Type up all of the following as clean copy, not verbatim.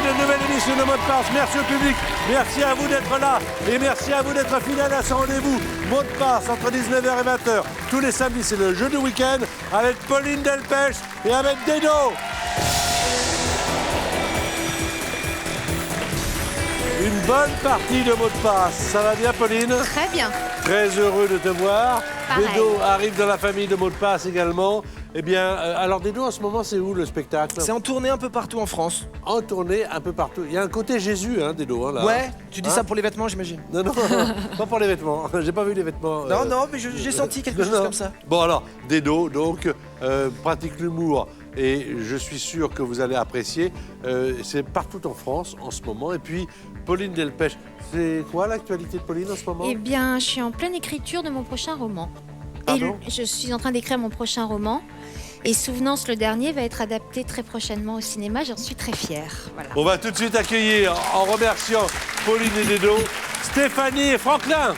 une nouvelle émission de Mot de Passe. Merci au public, merci à vous d'être là et merci à vous d'être fidèles à ce rendez-vous. Mot de Passe entre 19h et 20h. Tous les samedis, c'est le jeu du week-end avec Pauline Delpech et avec Dedo. Une bonne partie de Mot de Passe. Ça va bien, Pauline? Très bien. Très heureux de te voir. Pareil. Dedo arrive dans la famille de Mot de Passe également. Eh bien, alors Dedo, en ce moment, c'est où le spectacle? C'est en tournée un peu partout en France. En tournée un peu partout. Il y a un côté Jésus, hein, Dedo, hein, là. Ouais, tu dis Hein? ça pour les vêtements, j'imagine. Non, pas pour les vêtements. J'ai pas vu les vêtements. Non, non, mais j'ai senti quelque chose comme ça. Bon, alors, Dedo, donc, pratique l'humour. Et je suis sûr que vous allez apprécier. C'est partout en France en ce moment. Et puis, Pauline Delpech. C'est quoi l'actualité de Pauline en ce moment? Eh bien, je suis en pleine écriture de mon prochain roman. Pardon? Je suis en train d'écrire mon prochain roman. Et Souvenance, le dernier, va être adapté très prochainement au cinéma. J'en suis très fière. Voilà. On va tout de suite accueillir, en remerciant Pauline et Dedo, Stéphanie et Franklin.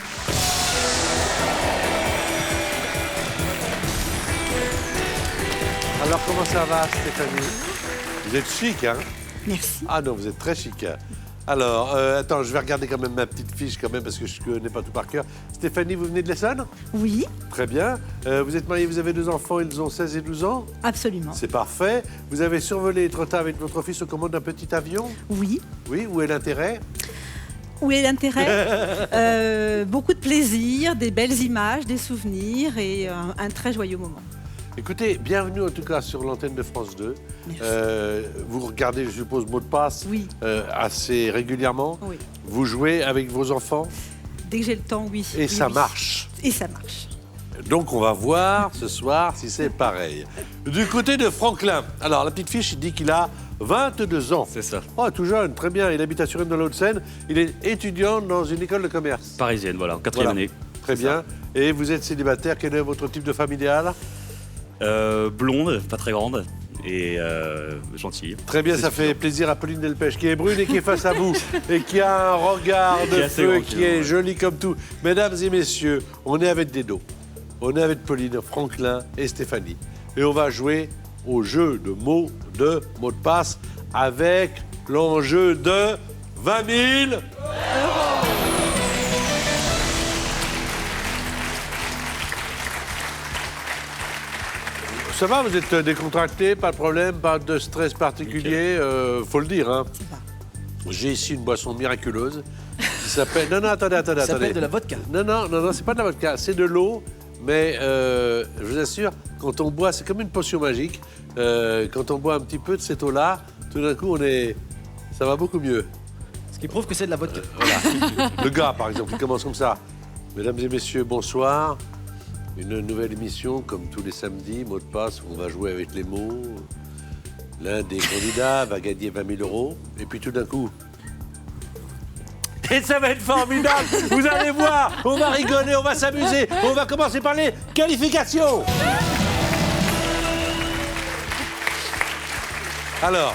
Alors, comment ça va, Stéphanie? Vous êtes chic, hein? Merci. Ah non, vous êtes très chic. Hein. Alors, attends, je vais regarder quand même ma petite fiche quand même parce que je ne connais pas tout par cœur. Stéphanie, vous venez de l'Essonne? Oui, Très bien. Vous êtes mariée, vous avez 2 enfants, ils ont 16 et 12 ans. absolument. C'est parfait. Vous avez survolé Etretat avec votre fils aux commandes d'un petit avion. Oui. Oui, où est l'intérêt? Où est l'intérêt? Beaucoup de plaisir, des belles images, des souvenirs et un très joyeux moment. Écoutez, bienvenue en tout cas sur l'antenne de France 2. Merci. Vous regardez, je suppose, Mot de Passe Oui. assez régulièrement. Oui. Vous jouez avec vos enfants Dès que j'ai le temps, oui. et Oui, ça oui. marche. Et ça marche. Donc on va voir ce soir si c'est pareil. Du côté de Franklin, alors la petite fiche il dit qu'il a 22 ans. C'est ça. Oh, tout jeune, très bien. Il habite à Suresnes dans la Haute-Seine. Il est étudiant dans une école de commerce. Parisienne, voilà, en 4e Voilà. année. Très C'est bien. Et vous êtes célibataire. Quel est votre type de femme idéale? Blonde, pas très grande et gentille. Très bien, C'est ça fait suffisant. plaisir à Pauline Delpech, qui est brune et qui est face à vous, et qui a un regard Qui de est assez feu, grand, qui est ouais. joli comme tout. Mesdames et messieurs, on est avec Dedo, on est avec Pauline, Franklin et Stéphanie. Et on va jouer au jeu de mots de passe avec l'enjeu de 20 000 Ça va, vous êtes décontracté, pas de problème, pas de stress particulier, faut le dire. Hein. J'ai ici une boisson miraculeuse qui s'appelle... Non, attendez. Ça s'appelle de la vodka. Non, c'est pas de la vodka, c'est de l'eau, mais je vous assure, quand on boit, c'est comme une potion magique. Quand on boit un petit peu de cette eau-là, tout d'un coup, ça va beaucoup mieux. Ce qui prouve que c'est de la vodka. Voilà. Le gars, par exemple, il commence comme ça. Mesdames et messieurs, bonsoir. Une nouvelle émission, comme tous les samedis, Mot de Passe, où on va jouer avec les mots. L'un des candidats va gagner 20 000 euros. Et puis tout d'un coup... Et ça va être formidable. Vous allez voir, on va rigoler, on va s'amuser. On va commencer par les qualifications. Alors...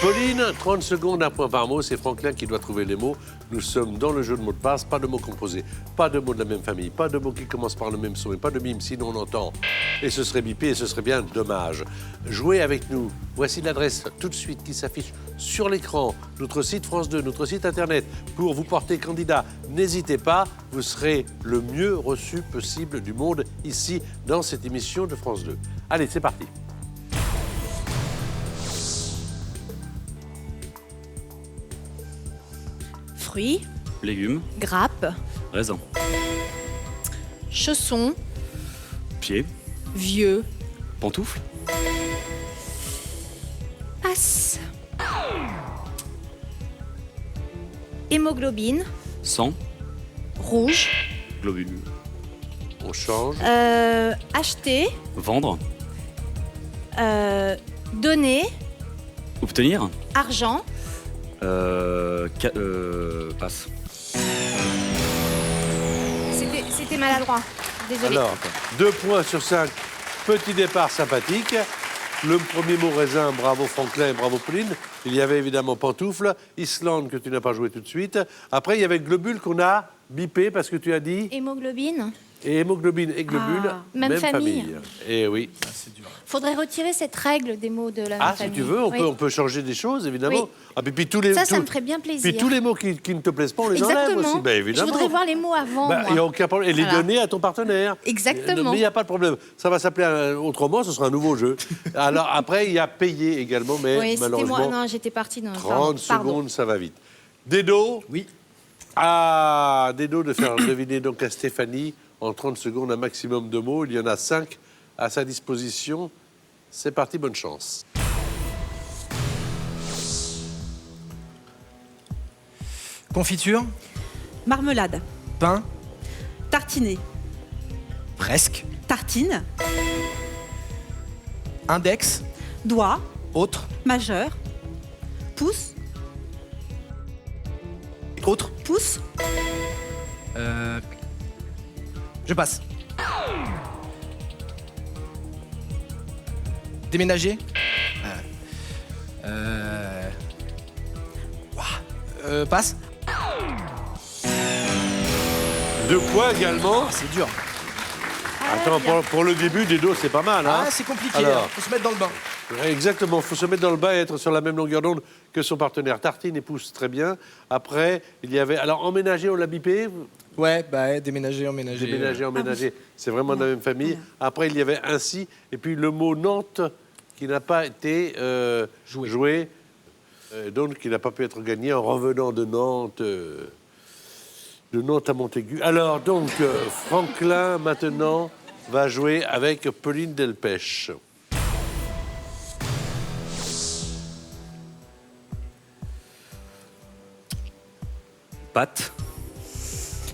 Pauline, 30 secondes, un point par mot, c'est Franklin qui doit trouver les mots. Nous sommes dans le jeu de mots de passe, pas de mots composés, pas de mots de la même famille, pas de mots qui commencent par le même son et pas de mime, sinon on entend. Et ce serait bipé et ce serait bien dommage. Jouez avec nous. Voici l'adresse tout de suite qui s'affiche sur l'écran. Notre site France 2, notre site internet pour vous porter candidat. N'hésitez pas, vous serez le mieux reçu possible du monde ici dans cette émission de France 2. Allez, c'est parti. Fruits, Légumes, grappes, raisin, chaussons, pieds, vieux, pantoufles, as. Hémoglobine, sang, rouge, globules, On change. acheter, vendre, donner, obtenir, argent, passe. C'était maladroit. Désolée. Alors, 2 points sur 5. Petit départ sympathique. Le premier mot raisin, bravo Franklin et bravo Pauline. Il y avait évidemment pantoufle, Islande que tu n'as pas joué tout de suite. Après, il y avait globule qu'on a bipé parce que tu as dit. Hémoglobine. Et hémoglobine et globule, Ah, même famille. Et oui. Faudrait retirer cette règle des mots de la même Ah, famille. si tu veux, Oui. on peut changer des choses, évidemment. Oui. Ah, puis tous les, Ça tous- me ferait bien plaisir. Puis tous les mots qui ne te plaisent pas, on les enlève Exactement. aussi. Ben, Je évidemment. voudrais voir les mots avant, Bah, il n'y a moi. aucun problème. Et les Voilà. donner à ton partenaire. Exactement. Mais il n'y a pas de problème. Ça va s'appeler autrement, ce sera un nouveau jeu. Alors après, il y a payé également, mais Oui, c'était moi. malheureusement, Non, j'étais partie dans... 30 secondes, ça va vite. Dedo. Oui. Ah, Dedo de faire deviner donc à Stéphanie en 30 secondes un maximum de mots. Il y en a 5 à sa disposition. C'est parti, bonne chance. Confiture. Marmelade. Pain. Tartiner. Presque. Tartine. Index. Doigt. Autre. Majeur. Pouce. Autre. Pouce. Je passe. Déménager. Passe. 2 points également. Ah, c'est dur. Attends, pour le début, Dedo, c'est pas mal. Hein. Ah, c'est compliqué. Alors. Hein. Faut se mettre dans le bain. Exactement, il faut se mettre dans le bain et être sur la même longueur d'onde que son partenaire. Tartine et pousse très bien. Après, il y avait... Alors, emménager, on l'a bipé. Ouais, déménager, emménager. Déménager, emménager, c'est vraiment de la même famille. Après, il y avait ainsi. Et puis, le mot Nantes qui n'a pas été joué. Donc, qui n'a pas pu être gagné en revenant de Nantes à Montaigu. Alors, donc, Franklin, maintenant, va jouer avec Pauline Delpech. Pâte.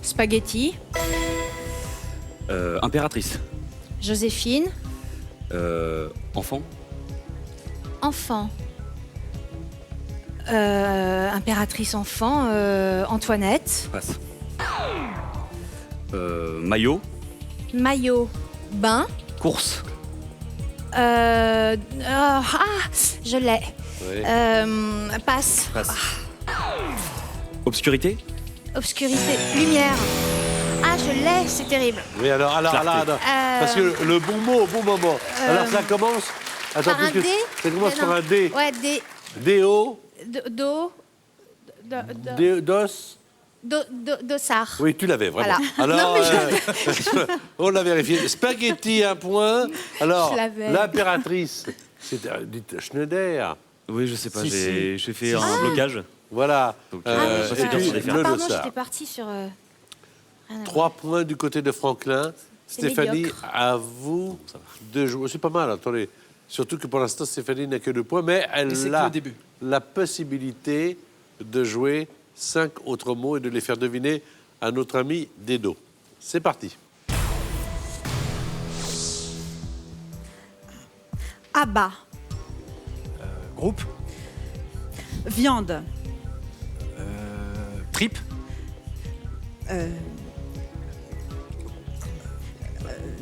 Spaghetti. Impératrice. Joséphine. Enfant. Enfant. Impératrice enfant. Antoinette. Passe. Maillot. Maillot. Bain. Course. Je l'ai. Oui. Passe. Passe. Obscurité. Obscurité. Lumière. Ah, je l'ai, c'est terrible. Oui, alors, Clarté. parce que le bon mot au bon moment. Alors, ça commence... Attends, Par un puisque D. ça commence Non. par un D. Ouais, D. D-O, Do. DOS. Dossard. Oui, tu l'avais, vraiment. Voilà. Alors, Non, mais on l'a vérifié. Spaghetti, 1 point. Alors, Je l'avais. l'impératrice, c'est dites Schneider. Oui, je sais pas. Si, J'ai fait un blocage. Voilà. Donc, Et c'est dur puis, sur les faire. le Pardon, dossard. j'étais partie sur... rien à voir. 3 points du côté de Franklin. C'est Stéphanie, médiocre. à vous de jouer. C'est pas mal, attendez. Surtout que pour l'instant, Stéphanie n'a que 2 points, mais elle Et c'est que a le début. la possibilité de jouer 5 autres mots et de les faire deviner à notre ami Dedo. C'est parti. Abat. Groupe. Viande. Tripe.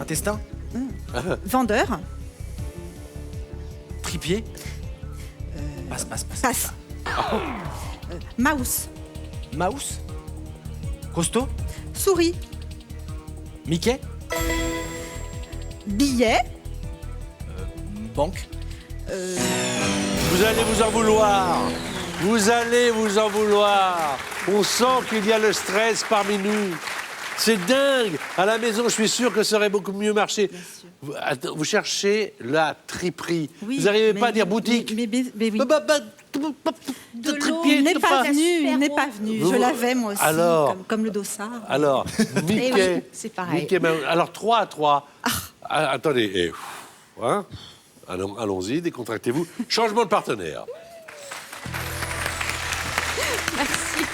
Intestin. Vendeur. Tripier. Passe. Passe. Mouse. Mouse. Costaud. Souris. Mickey. Billet. Banque. Vous allez vous en vouloir. Vous allez vous en vouloir. On sent qu'il y a le stress parmi nous. C'est dingue. À la maison, je suis sûr que ça aurait beaucoup mieux marché. Vous cherchez la triperie. Oui, vous n'arrivez mais- pas à dire boutique. Mais oui. De l'eau. Il n'est c'est pas pas venu, super il n'est bon. pas venu. Vous- Je l'avais moi aussi, Alors. comme le dossard. Alors, Mickey. oui, c'est pareil. Mickey Mouse. Alors, 3 à 3. Ah, attendez. Hein allons-y, décontractez-vous. Changement de partenaire. Merci.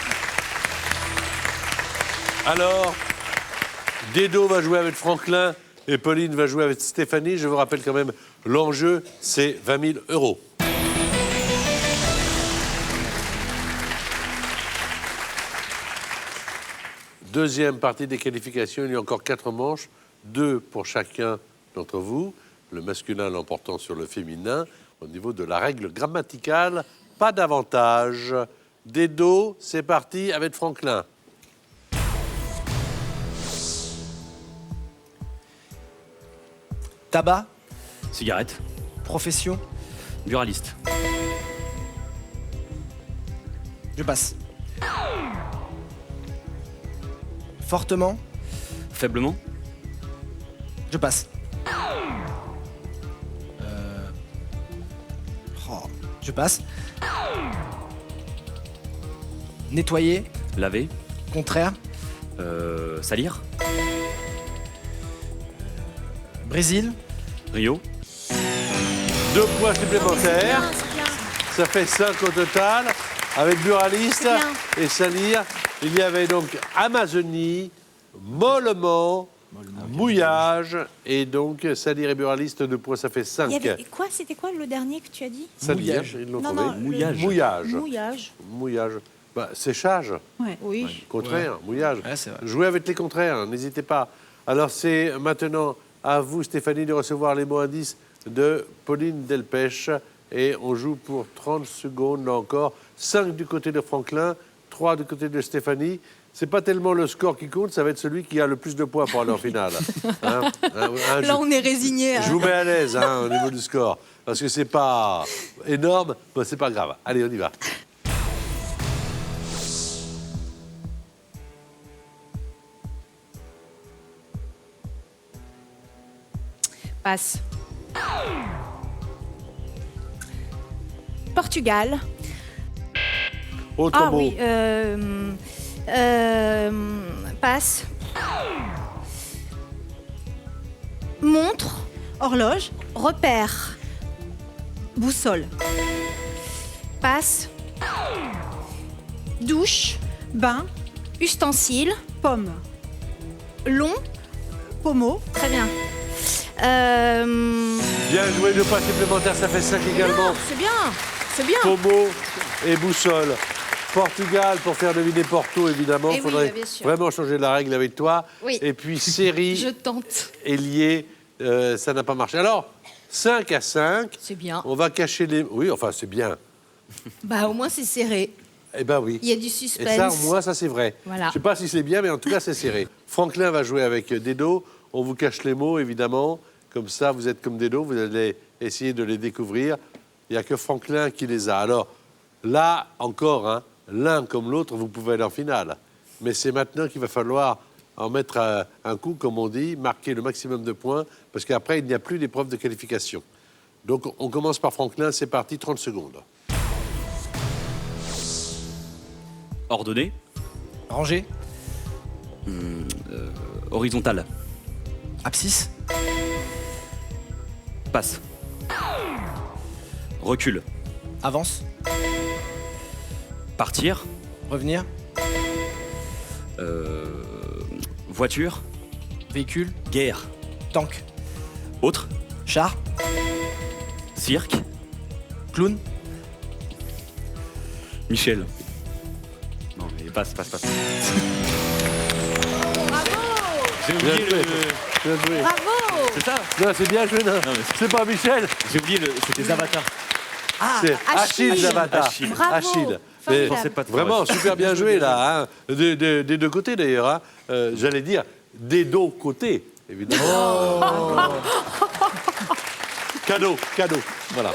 Alors, Dedo va jouer avec Franklin et Pauline va jouer avec Stéphanie. Je vous rappelle quand même, l'enjeu, c'est 20 000 €. Deuxième partie des qualifications, il y a encore 4 manches, 2 pour chacun d'entre vous, le masculin l'emportant sur le féminin. Au niveau de la règle grammaticale, pas d'avantage. Dedo, c'est parti avec Franklin. Tabac. Cigarette. Profession. Buraliste. Je passe. Fortement. Faiblement. Je passe. Je passe. Nettoyer. Laver. Contraire. Salir. Brésil. Rio. 2 points supplémentaires. C'est bien. Ça fait 5 au total. Avec buraliste C'est et salir, il y avait donc Amazonie, mollement, mouillage, et donc salir et buraliste, 2 points, ça fait 5. Il y avait quoi? C'était quoi le dernier que tu as dit? Salir, Mouillage. ils l'ont Non, trouvé. non, le- Mouillage. Mouillage. Mouillage. Mouillage. Bah, séchage, Ouais. Oui. contraire, mouillage. Ouais, c'est vrai. Jouez avec les contraires, hein, n'hésitez pas. Alors c'est maintenant à vous, Stéphanie, de recevoir les mots indices de Pauline Delpech. Et on joue pour 30 secondes, là encore. 5 du côté de Franklin, 3 du côté de Stéphanie. C'est pas tellement le score qui compte, ça va être celui qui a le plus de points pour aller en finale. Hein Là, on est résigné. je vous mets à l'aise hein, au niveau du score. Parce que c'est pas énorme, mais c'est pas grave. Allez, on y va. Passe. Portugal. Autre Ah mot. oui. Passe. Montre. Horloge. Repère. Boussole. Passe. Douche. Bain. Ustensile. Pomme. Long. Pommeau. Très bien. Bien joué, 2 points supplémentaires, ça fait 5 également. C'est bien. C'est bien. Pomo et boussole. Portugal, pour faire deviner Porto, évidemment. Eh Il oui, faudrait bah, bien sûr. vraiment changer la règle avec toi. Oui. Et puis, série Je tente. et lié, ça n'a pas marché. Alors, 5 à 5. C'est bien. On va cacher les... Oui, enfin, c'est bien. Bah, au moins, c'est serré. Eh ben oui. Il y a du Et suspense. ça, moi, ça, c'est vrai. Voilà. Je sais pas si c'est bien, mais en tout cas, c'est serré. Franklin va jouer avec Dedo. On vous cache les mots, évidemment. Comme ça, vous êtes comme Dedo, vous allez essayer de les découvrir. Il n'y a que Franklin qui les a. Alors, là, encore, hein, l'un comme l'autre, vous pouvez aller en finale. Mais c'est maintenant qu'il va falloir en mettre un coup, comme on dit, marquer le maximum de points, parce qu'après, il n'y a plus d'épreuve de qualification. Donc, on commence par Franklin. C'est parti, 30 secondes. Ordonnée. Rangée. Horizontale. Abscisse. Passe. Recul. Avance. Partir. Revenir. Voiture. Véhicule. Guerre. Tank. Autre. Char. Cirque. Clown. Michel. Non mais passe. J'ai Bien oublié joué. le... Bien joué. Bravo. C'est ça. Non, c'est bien joué, non. Non, mais C'est pas Michel, J'ai oublié le... C'était Zavata. c'est Achille. Achille Zavata. Achille. Bravo. Achille. Formidable. Mais Je pensais pas de vraiment, super bien joué, là. Hein. Des 2 côtés, d'ailleurs. Hein. J'allais dire des 2 côtés, évidemment. Cadeau. Voilà.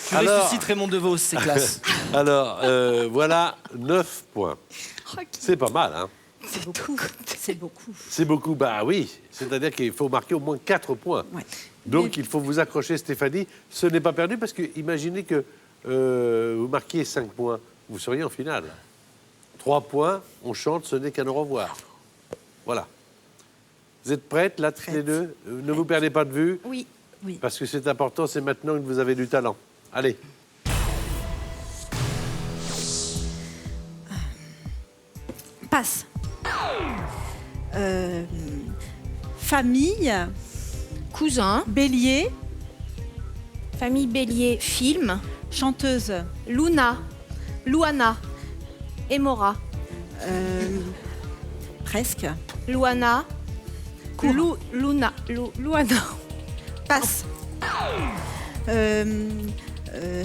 Tu ressuscites Raymond DeVos, c'est classe. Alors, voilà 9 points. C'est pas mal, hein. C'est beaucoup. C'est beaucoup, bah oui. C'est-à-dire qu'il faut marquer au moins 4 points. Ouais. Donc, il faut vous accrocher, Stéphanie. Ce n'est pas perdu parce que imaginez que vous marquiez 5 points, vous seriez en finale. 3 points, on chante, ce n'est qu'un au revoir. Voilà. Vous êtes prêtes, là, toutes les deux? Ne vous perdez pas de vue, Oui. parce que c'est important, c'est maintenant que vous avez du talent. Allez. Passe. Famille. Cousin. Bélier. Famille Bélier. Film. Chanteuse. Luna. Luana. Emora. Presque. Luana. Luna. Luana. Passe.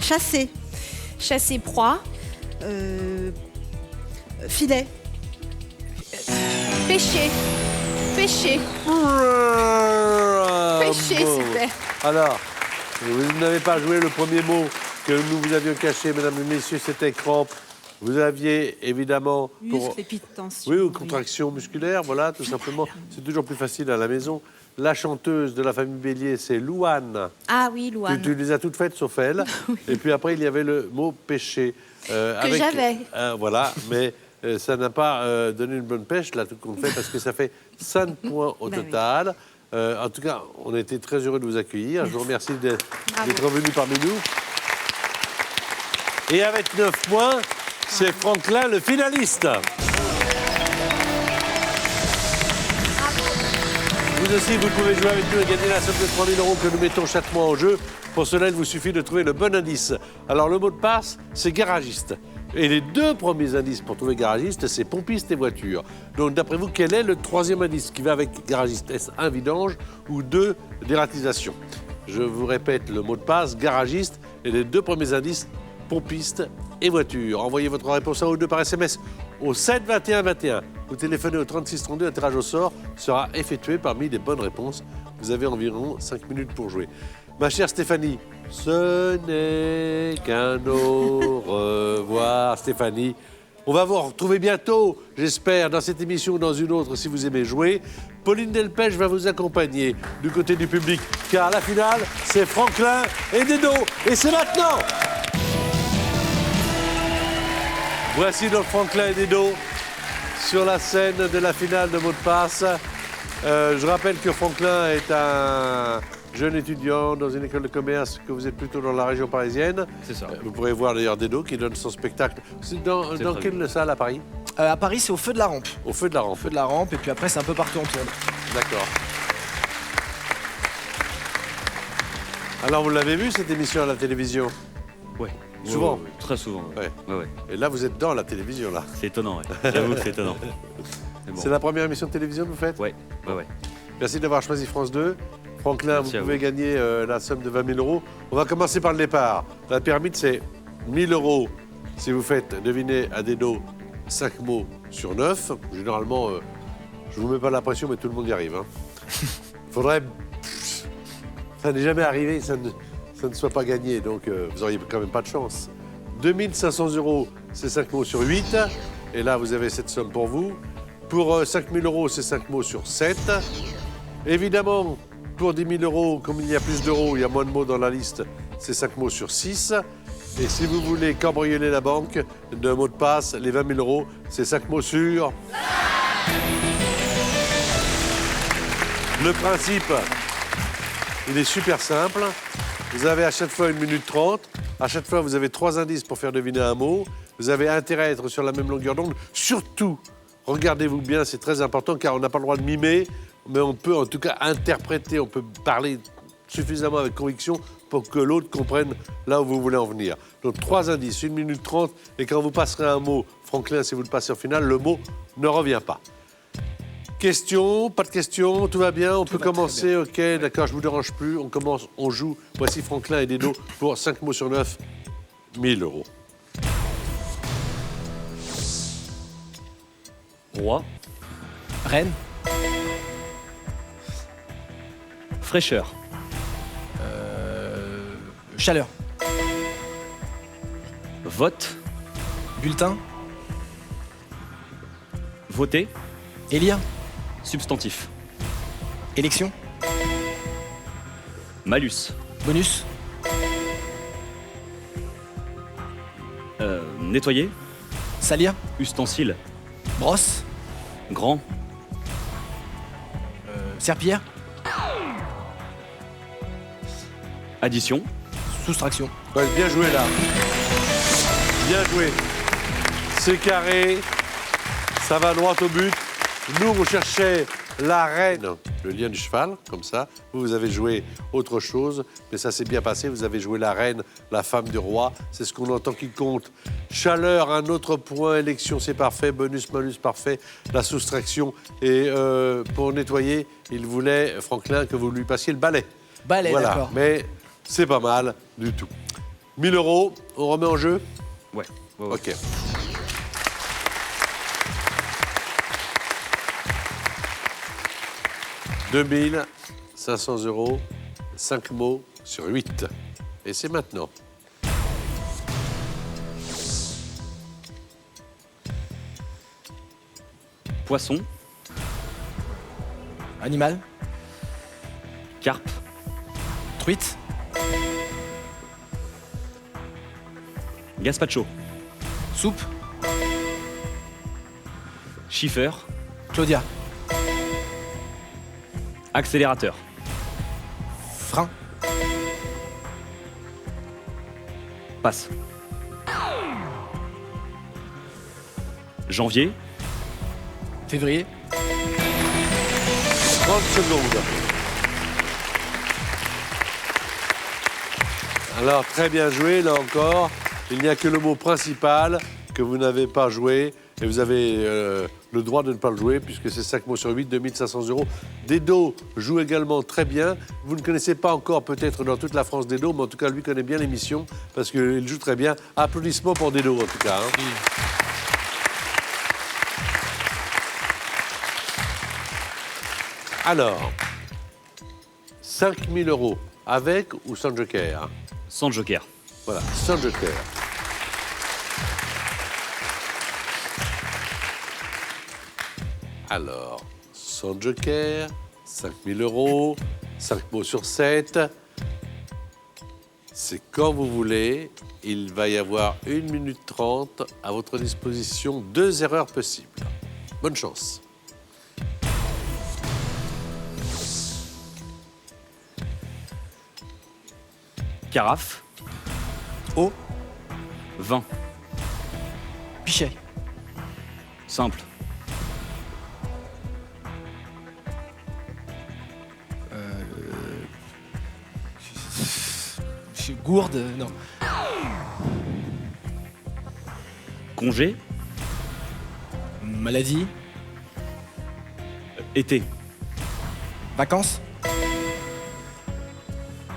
Chasser. Chasser proie. Filet. Pêcher. Pêcher. Pêcher, mot. super. Alors, vous n'avez pas joué le premier mot que nous vous avions caché, mesdames et messieurs, c'était crampe. Vous aviez évidemment... Muscles et puis tension. Oui, ou contraction musculaire, voilà, tout simplement. C'est toujours plus facile à la maison. La chanteuse de la famille Bélier, c'est Louane. Ah oui, Louane. Tu les as toutes faites sauf elle. Et puis après, il y avait le mot pêcher. Que j'avais. Voilà, mais ça n'a pas donné une bonne pêche, là, tout compte fait, parce que ça fait 5 points au total. En tout cas, on a été très heureux de vous accueillir. Je vous remercie d'être revenu parmi nous. Et avec 9 points, c'est Franklin le finaliste. Vous aussi, vous pouvez jouer avec nous et gagner la somme de 3 000 € que nous mettons chaque mois en jeu. Pour cela, il vous suffit de trouver le bon indice. Alors, le mot de passe, c'est garagiste. Et les 2 premiers indices pour trouver garagiste, c'est pompiste et voiture. Donc, d'après vous, quel est le 3e indice qui va avec garagiste? Est-ce 1, vidange ou 2, dératisation? Je vous répète le mot de passe, garagiste, et les 2 premiers indices, pompiste et voiture. Envoyez votre réponse à ou 2 par SMS au 7 21 21. Vous téléphonez au 36 32, un tirage au sort sera effectué parmi les bonnes réponses. Vous avez environ 5 minutes pour jouer. Ma chère Stéphanie, ce n'est qu'un au revoir Stéphanie. On va vous retrouver bientôt, j'espère, dans cette émission ou dans une autre si vous aimez jouer. Pauline Delpech va vous accompagner du côté du public, car la finale, c'est Franklin et Dedo. Et c'est maintenant! Voici donc Franklin et Dedo sur la scène de la finale de mot de passe. Je rappelle que Franklin est un jeune étudiant dans une école de commerce, que vous êtes plutôt dans la région parisienne. C'est ça. Vous pourrez voir d'ailleurs Dedo qui donne son spectacle. C'est dans quelle salle à Paris? À Paris, c'est au Feu de la Rampe. Au Feu de la Rampe. Feu de la Rampe, et puis après, c'est un peu partout en tourne. D'accord. Alors, vous l'avez vu cette émission à la télévision? Ouais. Souvent. Ouais, très souvent. Ouais. Ouais. Et là, vous êtes dans la télévision, là. C'est étonnant, ouais. J'avoue que c'est étonnant. Mais bon. C'est la première émission de télévision que vous faites? Ouais. Merci d'avoir choisi France 2. Franklin, Merci vous à pouvez vous. gagner la somme de 20 000 €. On va commencer par le départ. La pyramide, c'est 1 000 € si vous faites deviner à Dedo 5 mots sur 9. Généralement, je ne vous mets pas la pression, mais tout le monde y arrive. Hein. Faudrait... Ça n'est jamais arrivé, ça ne soit pas gagné, donc vous n'auriez quand même pas de chance. 2 500 €, c'est 5 mots sur 8. Et là, vous avez cette somme pour vous. Pour 5 000 €, c'est 5 mots sur 7. Évidemment, pour 10 000 €, comme il y a plus d'euros, il y a moins de mots dans la liste, c'est 5 mots sur 6. Et si vous voulez cambrioler la banque d'un mot de passe, les 20 000 €, c'est 5 mots sur... Le principe, il est super simple. Vous avez à chaque fois 1 minute 30. À chaque fois, vous avez 3 indices pour faire deviner un mot. Vous avez intérêt à être sur la même longueur d'onde. Surtout, regardez-vous bien, c'est très important, car on n'a pas le droit de mimer, mais on peut en tout cas interpréter, on peut parler suffisamment avec conviction pour que l'autre comprenne là où vous voulez en venir. Donc 3 indices, 1 minute 30, et quand vous passerez un mot, Franklin, si vous le passez en finale, le mot ne revient pas. Question, pas de question, tout va bien, on peut commencer, ok, d'accord, je ne vous dérange plus, on commence, on joue. Voici Franklin et Dedo pour 5 mots sur 9, 1 000 €. Roi. Rennes. Fraîcheur. Chaleur. Vote. Bulletin. Voter. Élire. Substantif. Élection. Malus. Bonus. Nettoyer. Salir. Ustensile. Brosse. Grand. Serpillière. Addition. Soustraction. Ouais, bien joué là. Bien joué. C'est carré. Ça va droit au but. Nous, on cherchait la reine, le lien du cheval, comme ça. Vous avez joué autre chose, mais ça s'est bien passé. Vous avez joué la reine, la femme du roi. C'est ce qu'on entend qui compte. Chaleur, un autre point. Élection, c'est parfait. Bonus, malus, parfait. La soustraction. Et pour nettoyer, il voulait, Franklin, que vous lui passiez le balai. Balai, Voilà. d'accord. Mais c'est pas mal du tout. 1 000 €, on remet en jeu? Ouais. Ok. « 2 000 500 €, 5 mots sur 8. Et c'est maintenant. Poisson. Animal. Carpe. Truite. Gazpacho. Soupe. Schiffer. Claudia. Accélérateur. Frein. Passe. Janvier. Février. 30 secondes. Alors, très bien joué, là encore. Il n'y a que le mot principal que vous n'avez pas joué. Et vous avez le droit de ne pas le jouer, puisque c'est 5 mots sur 8, 2500 €. Dedo joue également très bien. Vous ne connaissez pas encore peut-être dans toute la France Dedo, mais en tout cas, lui connaît bien l'émission, parce qu'il joue très bien. Applaudissements pour Dedo, en tout cas. Hein. Alors, 5 000 €, avec ou sans joker? Sans joker. Voilà, sans joker. Alors, sans joker, 5 000 €, 5 mots sur 7. C'est quand vous voulez. Il va y avoir 1 minute 30 à votre disposition. 2 erreurs possibles. Bonne chance. Carafe. Eau. Vin. Pichet. Simple. Gourde. Non. Congé. Maladie. Été. Vacances.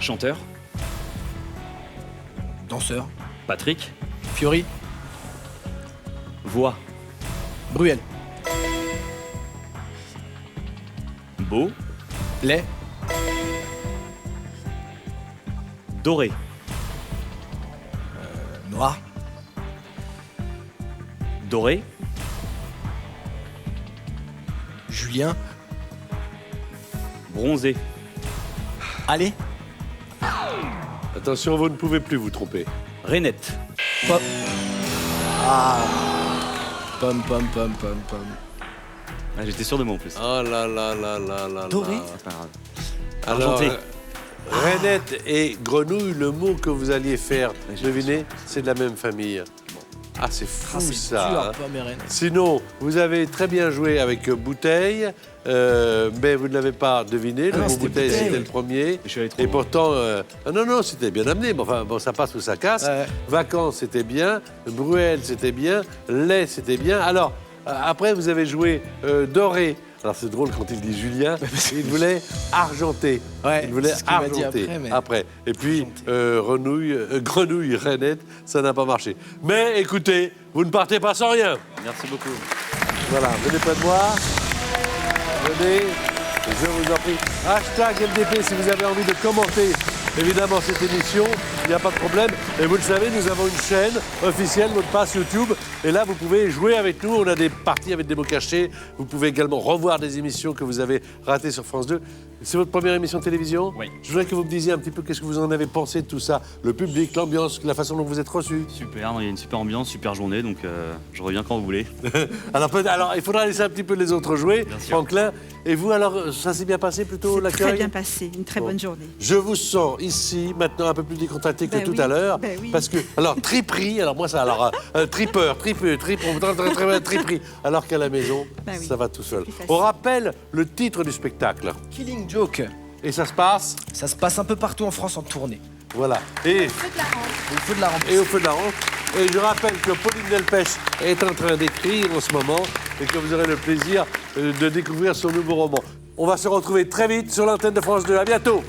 Chanteur. Danseur. Patrick. Fiori. Voix. Bruel. Beau. Lait. Doré. Noir. Doré. Julien. Bronzé. Allez. Attention, vous ne pouvez plus vous tromper. Rainette. Pop. Ah. Pomme, pomme, pomme, pomme, pomme. Ah, j'étais sûr de moi en plus. Oh là là là là là Doré. là. C'est pas grave. Alors, Argenté. Rainette et grenouille, le mot que vous alliez faire j'ai deviner, c'est de la même famille. Ah, c'est fou Ah, c'est ça. dur, hein. pomme et reine. Sinon, vous avez très bien joué avec bouteille, mais vous ne l'avez pas deviné. Le Ah non, mot c'était bouteille, bouteille. c'était le premier. Je suis allé trop Et loin. pourtant, ah non, non, c'était bien amené. Mais enfin, bon, ça passe ou ça casse. Ouais. Vacances, c'était bien. Bruel, c'était bien. Lait, c'était bien. Alors, après, vous avez joué doré. Alors, c'est drôle quand il dit Julien. Il voulait argenté. Ouais, Il voulait c'est ce qu'il m'a dit argenté après, mais- après. Et puis, Argenté. grenouille, rainette, ça n'a pas marché. Mais écoutez, vous ne partez pas sans rien. Merci beaucoup. Voilà, venez près de moi. Venez, je vous en prie. Hashtag LDP si vous avez envie de commenter évidemment cette émission, il n'y a pas de problème. Et vous le savez, nous avons une chaîne officielle, mot de passe YouTube. Et là, vous pouvez jouer avec nous. On a des parties avec des mots cachés. Vous pouvez également revoir des émissions que vous avez ratées sur France 2. C'est votre première émission de télévision? Oui. Je voudrais que vous me disiez un petit peu qu'est-ce que vous en avez pensé de tout ça. Le public, l'ambiance, la façon dont vous êtes reçus. Super, il y a une super ambiance, super journée, donc je reviens quand vous voulez. Alors, il faudra laisser un petit peu les autres jouer. Bien sûr. Franklin, et vous, alors, ça s'est bien passé plutôt, C'est l'accueil? très bien passé, une très Bon. bonne journée. Je vous sens ici, maintenant, un peu plus décontracté que Ben tout oui, à l'heure. ben oui. Parce que, alors, triperie, alors moi, ça, alors, tripeur, tripeux, triperie. Alors qu'à la maison, Ben oui, ça va tout seul. plus facile. On rappelle le titre du spectacle. Killing Joke. Et ça se passe, Ça se passe un peu partout en France en tournée. voilà. Et Au feu de la rampe. et au feu de la rampe. Et je rappelle que Pauline Delpech est en train d'écrire en ce moment et que vous aurez le plaisir de découvrir son nouveau roman. On va se retrouver très vite sur l'antenne de France 2. À bientôt.